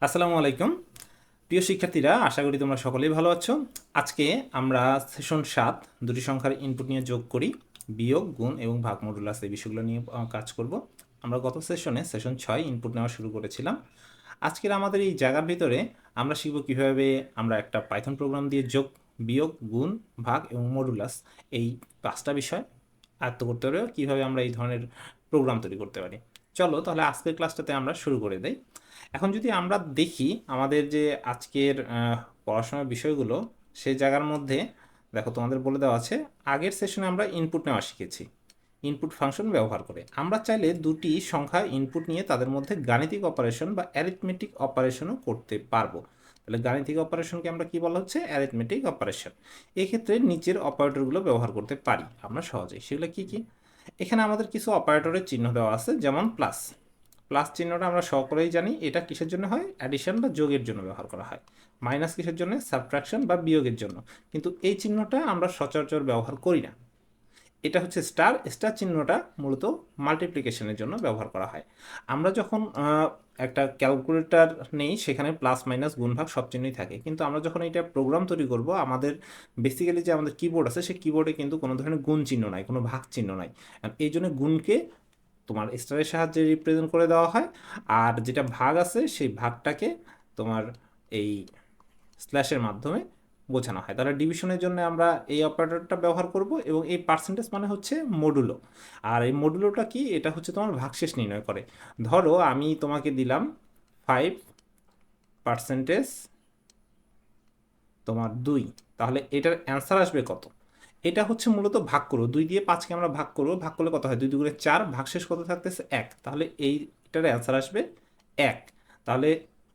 আসসালামু আলাইকুম প্রিয় শিক্ষার্থীরা, আশা করি তোমরা সকলেই ভালো আছো। আজকে আমরা সেশন 7 দুটি সংখ্যার ইনপুট নিয়ে যোগ করি, বিয়োগ, গুণ এবং ভাগ মডুলাস এই বিষয়গুলো নিয়ে কাজ করব। আমরা গত সেশন 6 ইনপুট নেওয়া শুরু করেছিলাম। আজকের আমাদের এই জায়গার ভিতরে আমরা শিখব কিভাবে আমরা একটা পাইথন প্রোগ্রাম দিয়ে যোগ, বিয়োগ, গুণ, ভাগ এবং মডুলাস এই 5টা বিষয় আয়ত্ত করতে পারবে, কীভাবে আমরা এই ধরনের প্রোগ্রাম তৈরি করতে পারি। চলো তাহলে আজকের ক্লাসটাতে আমরা শুরু করে দেই। এখন যদি আমরা দেখি আমাদের যে আজকের পড়াশোনার বিষয়গুলো, সেই জায়গার মধ্যে দেখো তোমাদের বলে দেওয়া আছে, আগের সেশনে আমরা ইনপুট নেওয়া শিখেছি ইনপুট ফাংশন ব্যবহার করে। আমরা চাইলে দুটি সংখ্যা ইনপুট নিয়ে তাদের মধ্যে গাণিতিক অপারেশন বা অ্যারিথমেটিক অপারেশনও করতে পারবো। তাহলে গাণিতিক অপারেশনকে আমরা কি বলা হচ্ছে? Arithmetic operation. এক্ষেত্রে নিচের অপারেটরগুলো ব্যবহার করতে পারি আমরা সহজেই। সেগুলো কি কি? এখানে আমাদের কিছু অপারেটরের চিহ্ন দেওয়া আছে, যেমন প্লাস। প্লাস চিহ্নটা আমরা সকলেই জানি এটা কিসের জন্য হয়? অ্যাডিশন বা যোগের জন্য ব্যবহার করা হয়। মাইনাস কিসের জন্য? সাবট্রাকশন বা বিয়োগের জন্য। কিন্তু এই চিহ্নটা আমরা সচরাচর ব্যবহার করি না। এটা হচ্ছে স্টার। স্টার চিহ্নটা মূলত মাল্টিপ্লিকেশনের জন্য ব্যবহার করা হয়। আমরা যখন একটা ক্যালকুলেটর নেই, সেখানে প্লাস মাইনাস গুণ ভাগ সব চিহ্নই থাকে, কিন্তু আমরা যখন এটা প্রোগ্রাম তৈরি করব, আমাদের বেসিক্যালি যে আমাদের কিবোর্ড আছে, সেই কিবোর্ডে কিন্তু কোনো ধরনের গুণ চিহ্ন নাই, কোনো ভাগ চিহ্ন নাই। এই জন্য গুণকে তোমার স্টারের সাহায্যে রিপ্রেজেন্ট করে দেওয়া হয়, আর যেটা ভাগ আছে সেই ভাগটাকে তোমার এই স্ল্যাশের মাধ্যমে বোঝানো হয়। তাহলে ডিভিশনের জন্য আমরা এই অপারেটরটা ব্যবহার করব, এবং এই পার্সেন্টেজ মানে হচ্ছে মডুলো। আর এই মডুলোটা কি? এটা হচ্ছে তোমার ভাগশেষ নির্ণয় করে। ধরো আমি তোমাকে দিলাম 5% তোমার 2, তাহলে এটার অ্যান্সার আসবে কত? এটা হচ্ছে মূলত ভাগ করবো, 2 দিয়ে 5কে আমরা ভাগ করবো, ভাগ করলে কত হয়? 2 দুগুণে 4, ভাগশেষ কত থাকতেছে? 1। তাহলে এইটার অ্যান্সার আসবে 1। তাহলে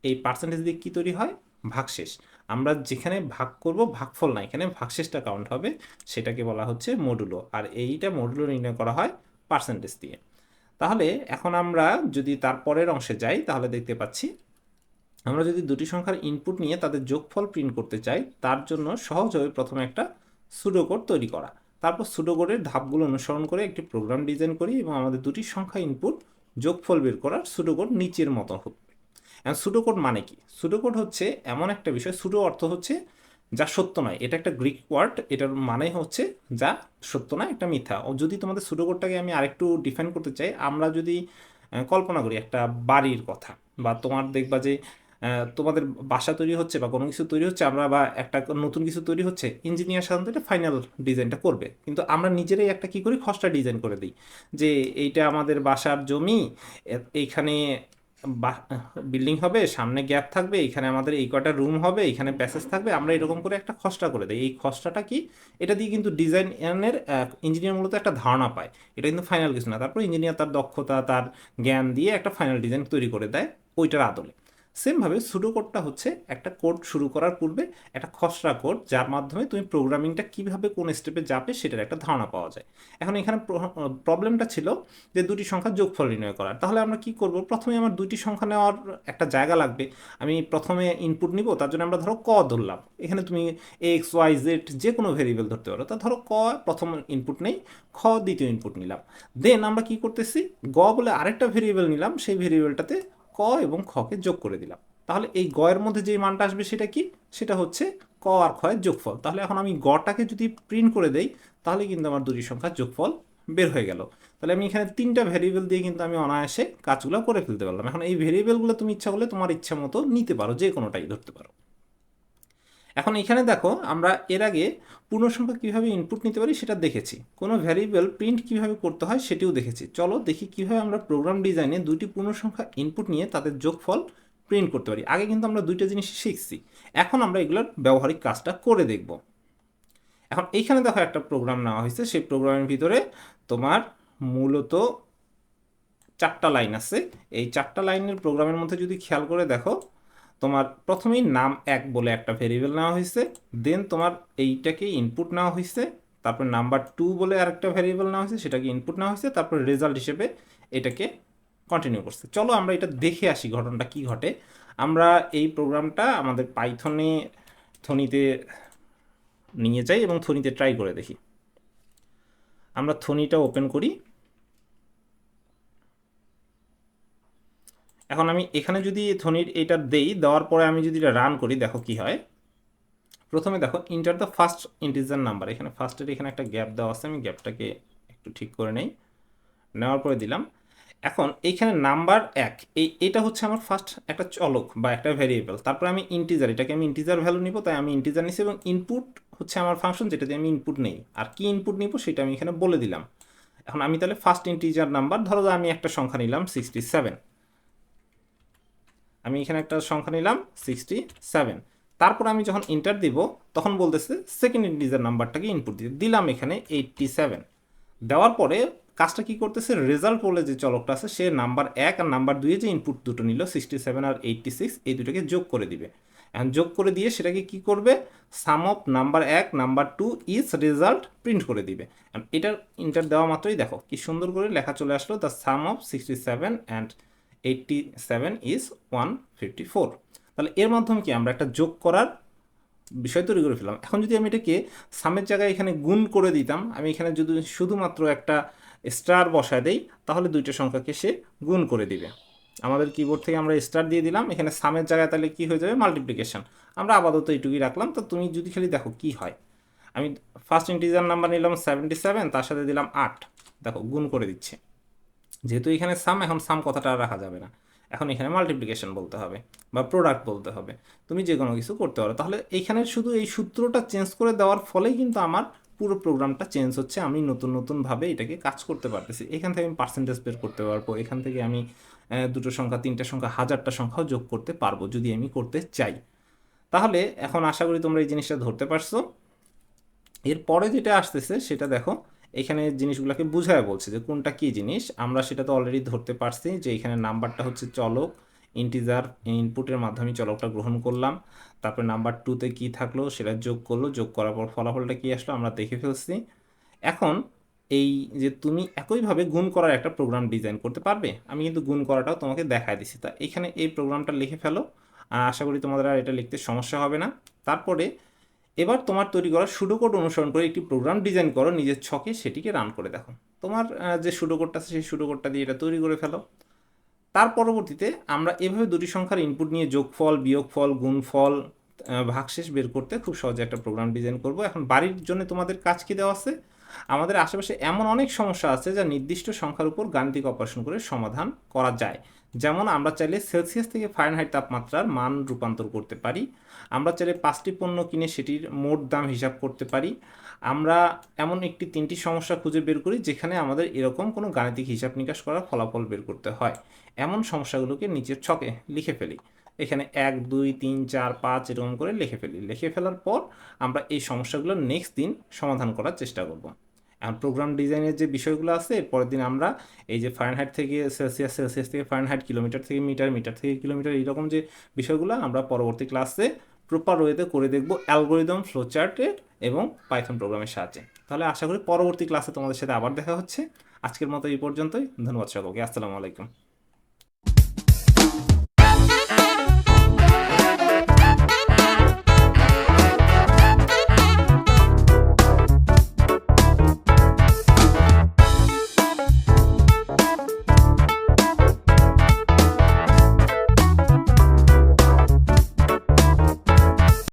এই পার্সেন্টেজ দিয়ে কী তৈরি হয়? ভাগশেষ। আমরা যেখানে ভাগ করব, ভাগফল না, এখানে ভাগশেষটা কাউন্ট হবে, সেটাকে বলা হচ্ছে মডুলো। আর এইটা মডুলো নির্ণয় করা হয় পার্সেন্টেজ দিয়ে। তাহলে এখন আমরা যদি তারপরের অংশে যাই, তাহলে দেখতে পাচ্ছি আমরা যদি দুটি সংখ্যার ইনপুট নিয়ে তাদের যোগফল প্রিন্ট করতে চাই, তার জন্য সহজ হবে প্রথমে একটা সুডোকোড তৈরি করা। তারপর সুডোকোডের ধাপগুলো অনুসরণ করে একটি প্রোগ্রাম ডিজাইন করি, এবং আমাদের দুটি সংখ্যা ইনপুট যোগফল বের করার সুডোকোড নিচের মতো হবে। এখন সুডোকোড মানে কি? সুডোকোড হচ্ছে এমন একটা বিষয়, সুডো অর্থ হচ্ছে যা সত্য নয়। এটা একটা গ্রিক ওয়ার্ড, এটার মানে হচ্ছে যা সত্য নয়, একটা মিথ্যা। ও যদি তোমাদের সুডোকোডটাকে আমি আরেকটু ডিফাইন করতে চাই, আমরা যদি কল্পনা করি একটা বাড়ির কথা, বা তোমার দেখবা যে তোমাদের বাসা তৈরি হচ্ছে বা কোনো কিছু তৈরি হচ্ছে, আমরা বা একটা নতুন কিছু তৈরি হচ্ছে, ইঞ্জিনিয়ার সাধারণত এটা ফাইনাল ডিজাইনটা করবে, কিন্তু আমরা নিজেরাই একটা কী করি? খসড়া ডিজাইন করে দিই, যে এইটা আমাদের বাসার জমি, এইখানে বিল্ডিং হবে, সামনে গ্যাপ থাকবে, এখানে আমাদের এই কটা রুম হবে, এখানে প্যাসেজ থাকবে, আমরা এরকম করে একটা খসড়া করে দিই। এই খসড়াটা কি? এটা দিয়ে কিন্তু ডিজাইনের ইঞ্জিনিয়ার মূলত একটা ধারণা পায়। এটা কিন্তু ফাইনাল কিছু না। তারপর ইঞ্জিনিয়ার তার দক্ষতা, তার জ্ঞান দিয়ে একটা ফাইনাল ডিজাইন তৈরি করে দেয় ওইটার আদলে। সেমভাবে সুডো কোডটা হচ্ছে একটা কোড শুরু করার পূর্বে একটা খসড়া কোড, যার মাধ্যমে তুমি প্রোগ্রামিংটা কীভাবে কোন স্টেপে যাবে সেটার একটা ধারণা পাওয়া যায়। এখন এখানে প্রবলেমটা ছিল যে দুটি সংখ্যার যোগফল নির্ণয় করার। তাহলে আমরা কি করব? প্রথমে আমার দুইটি সংখ্যা নেওয়ার একটা জায়গা লাগবে। আমি প্রথমে ইনপুট নিব, তার জন্য আমরা ধরো ক ধরলাম। এখানে তুমি এক্স ওয়াই জেড যে কোনো ভেরিয়েবল ধরতে পারো। তা ধরো ক প্রথম ইনপুট নেই, খ দ্বিতীয় ইনপুট নিলাম। দেন আমরা কি করতেছি? গ বলে আরেকটা ভেরিয়েবল নিলাম, সেই ভেরিয়েবলটাতে ক এবং খকে যোগ করে দিলাম। তাহলে এই গ এর মধ্যে যে মানটা আসবে সেটা কি? সেটা হচ্ছে ক আর খ এর যোগফল। তাহলে এখন আমি গটাকে যদি প্রিন্ট করে দেই, তাহলে কিন্তু আমার দুটি সংখ্যার যোগফল বের হয়ে গেল। তাহলে আমি এখানে 3টা ভেরিয়েবল দিয়ে কিন্তু আমি অনায়াসে কাজগুলো করে ফেলতে পারলাম। এখন এই ভেরিয়েবলগুলো তুমি ইচ্ছা করলে তোমার ইচ্ছা মতো নিতে পারো, যে কোনোটাই ধরতে পারো। এখন এখানে দেখো, আমরা এর আগে পূর্ণসংখ্যা কীভাবে ইনপুট নিতে পারি সেটা দেখেছি, কোনো ভ্যারিয়েবল প্রিন্ট কীভাবে করতে হয় সেটিও দেখেছি। চলো দেখি কীভাবে আমরা প্রোগ্রাম ডিজাইনে দুইটি পূর্ণসংখ্যা ইনপুট নিয়ে তাদের যোগফল প্রিন্ট করতে পারি। আগে কিন্তু আমরা দুইটা জিনিস শিখছি, এখন আমরা এগুলোর ব্যবহারিক কাজটা করে দেখব। এখন এইখানে দেখো একটা প্রোগ্রাম নেওয়া হয়েছে, সেই প্রোগ্রামের ভিতরে তোমার মূলত 4টা লাইন আছে। এই 4টা লাইনের প্রোগ্রামের মধ্যে যদি খেয়াল করে দেখো, তোমার প্রথমেই নাম 1 বলে একটা ভেরিয়েবল নেওয়া হয়েছে, দেন তোমার এইটাকে ইনপুট নেওয়া হয়েছে, তারপর নাম্বার 2 বলে আরেকটা ভেরিয়েবল নেওয়া হয়েছে, সেটাকে ইনপুট নেওয়া হয়েছে, তারপর রেজাল্ট হিসেবে এটাকে কন্টিনিউ করছে। চলো আমরা এটা দেখে আসি ঘটনাটা কি ঘটে। আমরা এই প্রোগ্রামটা আমাদের পাইথনে থনিতে নিয়ে যাই এবং থনিতে ট্রাই করে দেখি। আমরা থনিটা ওপেন করি, এখন আমি এখানে যদি ধ্বনির এটা দেই, দেওয়ার পরে আমি যদি এটা রান করি, দেখো কি হয়। প্রথমে দেখো enter the first integer number, এখানে ফার্স্টের এখানে একটা গ্যাপ দেওয়া আছে, আমি গ্যাপটাকে একটু ঠিক করে নেই, নেওয়ার পরে দিলাম। এখন এইখানে নাম্বার 1, এটা হচ্ছে আমার ফার্স্ট একটা চলক বা একটা ভেরিয়েবল। তারপরে আমি ইন্টিজার, এটাকে আমি ইন্টিজার ভ্যালু নিব, তাই আমি ইন্টিজার নিছি, এবং ইনপুট হচ্ছে আমার ফাংশন যেটা দিয়ে আমি ইনপুট নেই। আর কি ইনপুট নিব সেটা আমি এখানে বলে দিলাম। এখন আমি তাহলে ফার্স্ট ইন্টিজার নাম্বার, ধরো যে আমি একটা সংখ্যা নিলাম 67, আমি এখানে একটা সংখ্যা নিলাম 67। তারপর আমি যখন ইন্টার দিব তখন বলতেছে সেকেন্ড ইন্টিজার নাম্বারটাকে ইনপুট দিতে দিলাম এখানে 87। দেওয়ার পরে কাজটা কি করতেছে, রেজাল্ট বলে যে চলকটা আছে সে নাম্বার 1 আর নাম্বার 2 যে ইনপুট দুটো নিল 67 আর 86, এই দুটোকে যোগ করে দিবে। এখন যোগ করে দিয়ে সেটাকে কি করবে, sum of number 1 number 2 is result print করে দিবে। এখন এটার ইন্টার দেওয়া মাত্রই দেখো কি সুন্দর করে লেখা চলে আসলো, the some of 67 and 87 is 154। তাহলে এর মাধ্যমে কি আমরা একটা যোগ করার বিষয় তৈরি করে ফেললাম। এখন যদি আমি এটাকে সামের জায়গায় এখানে গুণ করে দিতাম, আমি এখানে যদি শুধুমাত্র একটা স্টার বসায় দেই তাহলে দুইটা সংখ্যাকে সে গুণ করে দিবে। আমাদের কিবোর্ড থেকে আমরা স্টার দিয়ে দিলাম, এখানে সামের জায়গায় তাহলে কি হয়ে যাবে, মাল্টিপ্লিকেশন। আমরা আপাতত এইটুকুই রাখলাম। তো তুমি যদি খালি দেখো কি হয়, আমি ফার্স্ট ইন্টিজার নাম্বার নিলাম 77, তার সাথে দিলাম 8, দেখো গুণ করে দিচ্ছে। যেহেতু এখানে সাম, এখন সাম কথাটা আর রাখা যাবে না, এখন এখানে মাল্টিপ্লিকেশন বলতে হবে বা প্রোডাক্ট বলতে হবে। তুমি যে কোনো কিছু করতে পারো। তাহলে এইখানে শুধু এই সূত্রটা চেঞ্জ করে দেওয়ার ফলেই কিন্তু আমার পুরো প্রোগ্রামটা চেঞ্জ হচ্ছে, আমি নতুন নতুনভাবে এটাকে কাজ করতে পারতেছি। এখান থেকে আমি পার্সেন্টেজ বের করতে পারবো, এখান থেকে আমি দুটো সংখ্যা, তিনটা সংখ্যা, হাজারটা সংখ্যাও যোগ করতে পারবো যদি আমি করতে চাই। তাহলে এখন আশা করি তোমরা এই জিনিসটা ধরতে পারছো। এরপরে যেটা আসতেছে সেটা দেখো, এখানে জিনিসগুলোকে বুঝায় বলছে যে কোনটা কি জিনিস। আমরা সেটা তো অলরেডি ধরতে পারছি যে এখানে নাম্বারটা হচ্ছে চলক, ইন্টিজার ইনপুটের মাধ্যমে চলকটা গ্রহণ করলাম। তারপরে নাম্বার 2তে কি থাকলো সেটা যোগ করলো, যোগ করার পর ফলাফলটা কি আসলো আমরা দেখে ফেলছি। এখন এই যে তুমি একইভাবে গুণ করার একটা প্রোগ্রাম ডিজাইন করতে পারবে, আমি কিন্তু গুণ করাটাও তোমাকে দেখায় দিছি। তা এখানে এই প্রোগ্রামটা লিখে ফেলো, আশা করি তোমাদের আর এটা লিখতে সমস্যা হবে না। তারপরে এবার তোমার তৈরি করা সুডোকোড অনুসরণ করে একটি প্রোগ্রাম ডিজাইন করো নিজের ছকে, সেটিকে রান করে দেখো। তোমার যে সুডোকোডটা আছে সেই সুডোকোডটা দিয়ে এটা তৈরি করে ফেলো। তার পরবর্তীতে আমরা এভাবে দুটি সংখ্যার ইনপুট নিয়ে যোগফল, বিয়োগফল, গুণফল, ভাগশেষ বের করতে খুব সহজে একটা প্রোগ্রাম ডিজাইন করব। এখন বাড়ির জন্য তোমাদের কাজ কি দেওয়া আছে, আমাদের আশেপাশে এমন অনেক সমস্যা আছে যা নির্দিষ্ট সংখ্যার উপর গাণিতিক অপারেশন করে সমাধান করা যায়। যেমন আমরা চাইলে সেলসিয়াস থেকে ফারেনহাইট তাপমাত্রার মান রূপান্তর করতে পারি, আমরা চাইলে 5টি পণ্য কিনে সেটির মোট দাম হিসাব করতে পারি, আমরা এমন একটি 3টি সমস্যা খুঁজে বের করি যেখানে আমাদের এরকম কোনো গাণিতিক হিসাব নিকাশ করা ফলাফল বের করতে হয়। এমন সমস্যাগুলোকে নিচের ছকে লিখে ফেলি, এখানে 1 2 3 4 5 এরকম করে লিখে ফেলি। লিখে ফেলার পর আমরা এই সমস্যাগুলো নেক্সট দিন সমাধান করার চেষ্টা করব। এখন প্রোগ্রাম ডিজাইনের যে বিষয়গুলো আছে এর পরের দিন আমরা এই যে ফারেনহাইট থেকে সেলসিয়াস, সেলসিয়াস থেকে ফারেনহাইট, কিলোমিটার থেকে মিটার, মিটার থেকে কিলোমিটার, এইরকম যে বিষয়গুলো আমরা পরবর্তী ক্লাসে প্রপার ওয়েতে করে দেখব অ্যালগোরিদম, ফ্লোচার্টের এবং পাইথন প্রোগ্রামের সাহায্যে। তাহলে আশা করি পরবর্তী ক্লাসে তোমাদের সাথে আবার দেখা হচ্ছে। আজকের মতো এই পর্যন্তই। ধন্যবাদ সকলকে। আসসালামু আলাইকুম।